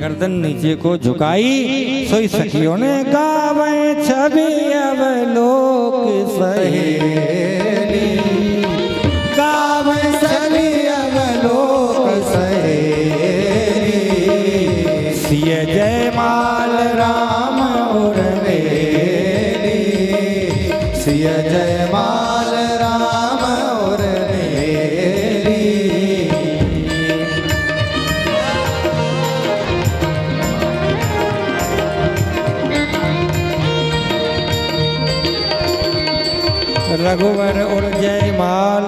गर्दन नीचे को झुकाई, सोई सखियों ने गावे छवि अवलोक सहेली, गावे छवि अवलोक सहेली, सिय जयमाल राम और मेली, सिय जयमाल राम और मेली। रघुवर और जयमाल,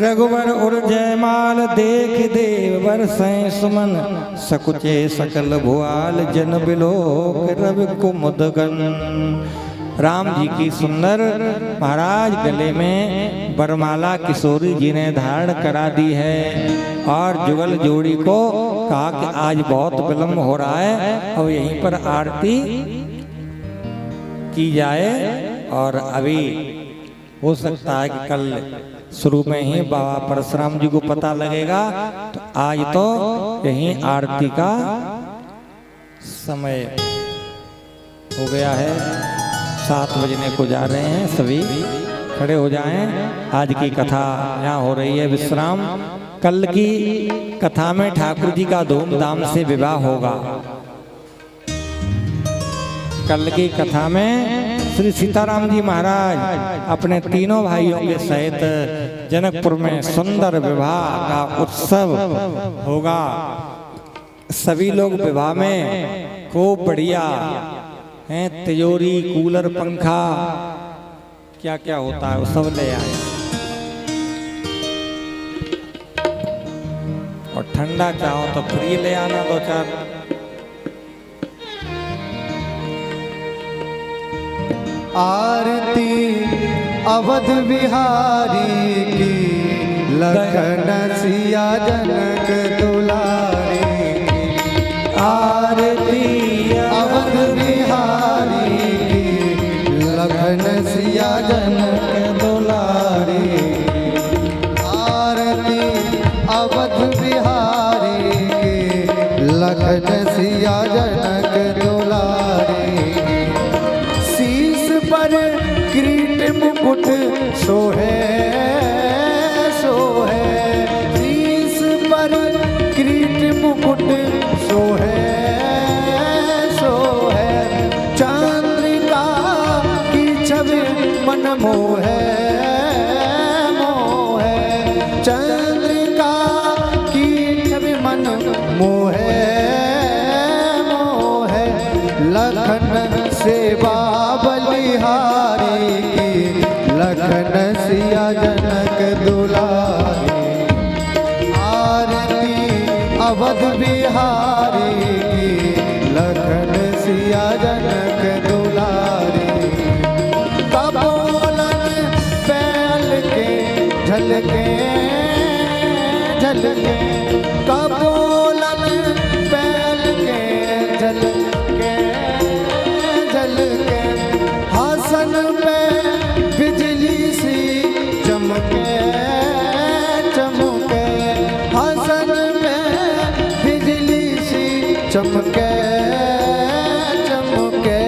रघुवर और जयमाल देख देव बरसें सुमन, सकुचे सकल भुआल जन बिलोक रवि कुमुदगन। राम जी की सुंदर महाराज गले में बरमाला किशोरी जी ने धारण करा दी है और जुगल जोड़ी को कहा कि आज बहुत विलम्ब हो रहा है, अब यहीं पर आरती की जाए। और अभी हो सकता है कि कल शुरू में ही बाबा परशुराम जी को पता लगेगा, तो आज तो यहीं आरती का समय हो गया है। 7 बजने को जा रहे हैं, सभी खड़े हो जाएं। आज की कथा यहाँ हो रही है विश्राम। कल की कथा में ठाकुर जी का धूमधाम से विवाह होगा। कल की कथा में श्री सीताराम जी महाराज अपने तीनों भाइयों के सहित जनकपुर में सुंदर विवाह का उत्सव होगा। सभी लोग विवाह में खूब बढ़िया हैं, तिजोरी कूलर पंखा क्या क्या होता है वो सब ले आए और ठंडा चाहो तो फ्री ले आना 2-4। आरती अवध बिहारी की, लखन सिया जनक दुलारी की। आरती अवध बिहारी की, लखन सिया जनक दुलारी। आरती अवध बिहारी की, लखन सिया जनक दुलारी। पर किरीट मुकुट सोहे सोहे, शीश पर किरीट मुकुट सोहे सोहे। चंद्रिका की छवि मन मोहे मोहे, चंद्रिका की छवि मन मोहे मोहे। लखन सेवा बलिहारी की, लखन सिया जनक दुलारे। आरती अवध बिहारी की लखन सिया जनक दुलारे। कबोलन बैल के झलके झलके, कबोलन बैल के झलके झलके, हासन पे बिजली सी चमके चमके, हासन पे बिजली सी चमके चमके,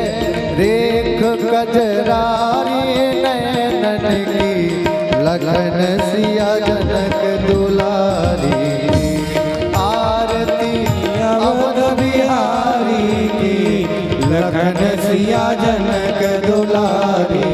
रेख कजरारी नैनन की लखन सिया जनक दुलारी। आरती अवध बिहारी की लखन सिया जनक दुलारी।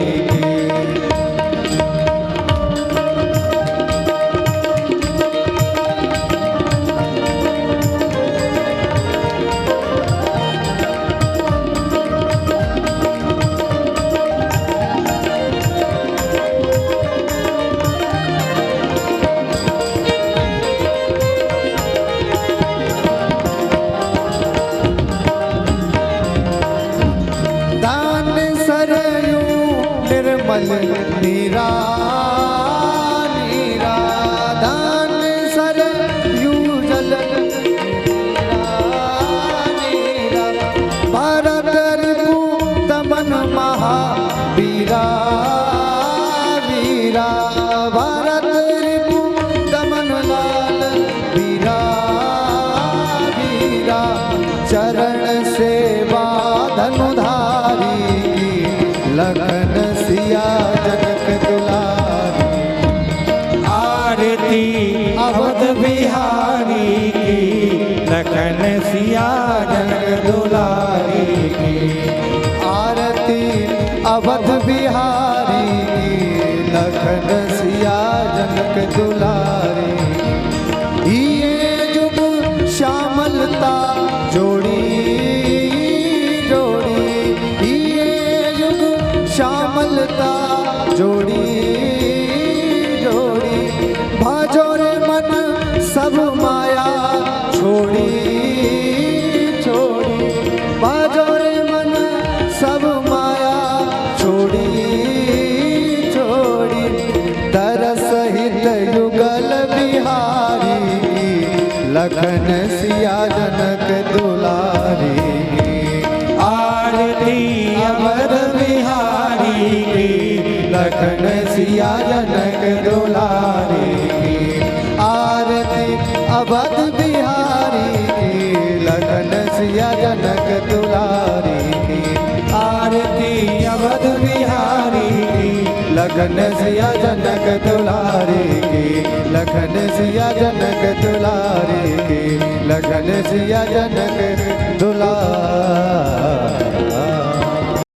निर्मल नीरा नीरा, दान सरयू जल नीरा नीरा, भारत रिपु दमन महावीरा वीरा, भारत रिपु दमन लाल वीरा वीरा, चरण सेवा धनुधारी लखन सिया जनक दुलारी। आरती अवध बिहारी की लखन सिया जनक दुलारी की। आरती अवध बिहारी की लखन सिया जनक दुलारी। ये जुग श्यामलता जोड़ी जोड़ी, ये जुग श्यामलता जोड़ी जोड़ी, भाजो रे मन सब माया छोड़ी छोड़ी, भाजो रे मन सब माया छोड़ी छोड़ी, तरस हित युगल बिहारी लखन सिया जनक दुलारी। आरती अवध बिहारी की लखन सिया जनक दुलारी। आरती अवध बिहारी की लखन सिया जनक दुलारी। आरती अवध बिहारी की लखन सिया जनक दुलारी की, लखन सिया जनक दुलारी की, लखन सिया जनक दुलारी।